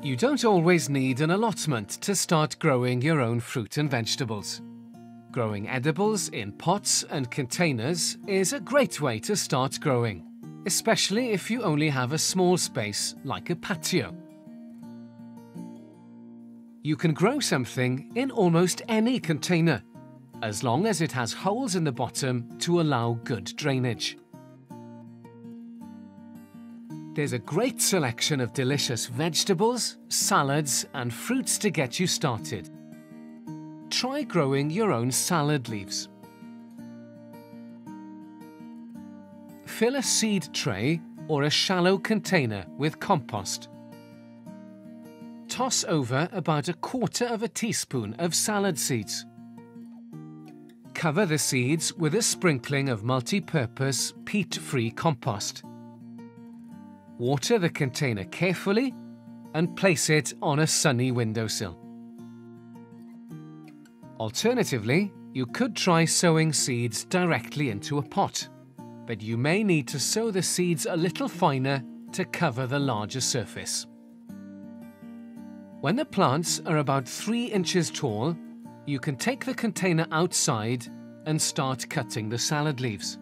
You don't always need an allotment to start growing your own fruit and vegetables. Growing edibles in pots and containers is a great way to start growing, especially if you only have a small space like a patio. You can grow something in almost any container, as long as it has holes in the bottom to allow good drainage. There's a great selection of delicious vegetables, salads, and fruits to get you started. Try growing your own salad leaves. Fill a seed tray or a shallow container with compost. Toss over about 1/4 teaspoon of salad seeds. Cover the seeds with a sprinkling of multi-purpose, peat-free compost. Water the container carefully and place it on a sunny windowsill. Alternatively, you could try sowing seeds directly into a pot, but you may need to sow the seeds a little finer to cover the larger surface. When the plants are about 3 inches tall, you can take the container outside and start cutting the salad leaves.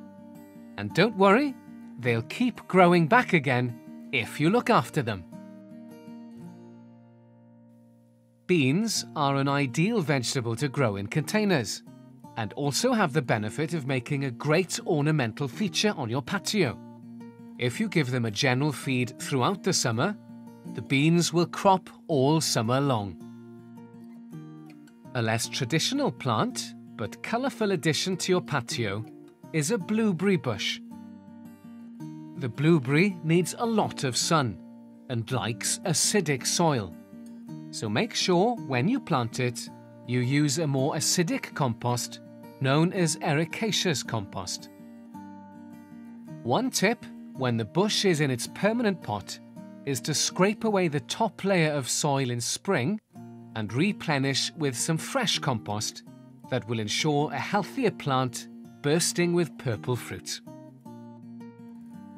And don't worry, they'll keep growing back again if you look after them. Beans are an ideal vegetable to grow in containers and also have the benefit of making a great ornamental feature on your patio. If you give them a general feed throughout the summer, the beans will crop all summer long. A less traditional plant, but colourful addition to your patio, is a blueberry bush. The blueberry needs a lot of sun and likes acidic soil. So make sure when you plant it, you use a more acidic compost known as ericaceous compost. One tip when the bush is in its permanent pot is to scrape away the top layer of soil in spring and replenish with some fresh compost that will ensure a healthier plant bursting with purple fruit.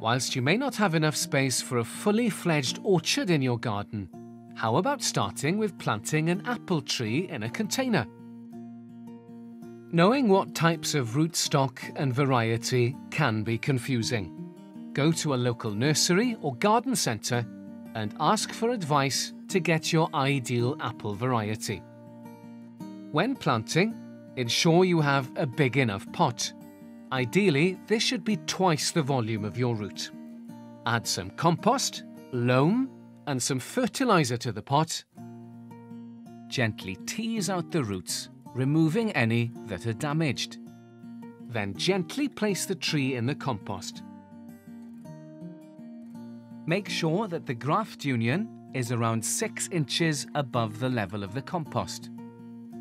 Whilst you may not have enough space for a fully fledged orchard in your garden, how about starting with planting an apple tree in a container? Knowing what types of rootstock and variety can be confusing. Go to a local nursery or garden centre and ask for advice to get your ideal apple variety. When planting, ensure you have a big enough pot. Ideally, this should be twice the volume of your root. Add some compost, loam, and some fertilizer to the pot. Gently tease out the roots, removing any that are damaged. Then gently place the tree in the compost. Make sure that the graft union is around 6 inches above the level of the compost.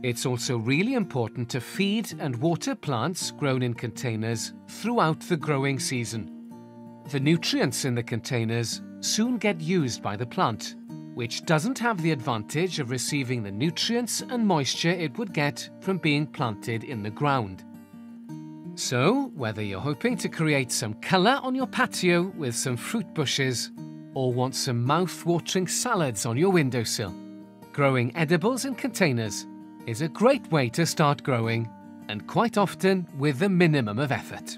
It's also really important to feed and water plants grown in containers throughout the growing season. The nutrients in the containers soon get used by the plant, which doesn't have the advantage of receiving the nutrients and moisture it would get from being planted in the ground. So, whether you're hoping to create some colour on your patio with some fruit bushes, or want some mouth-watering salads on your windowsill, growing edibles in containers is a great way to start growing, and quite often with the minimum of effort.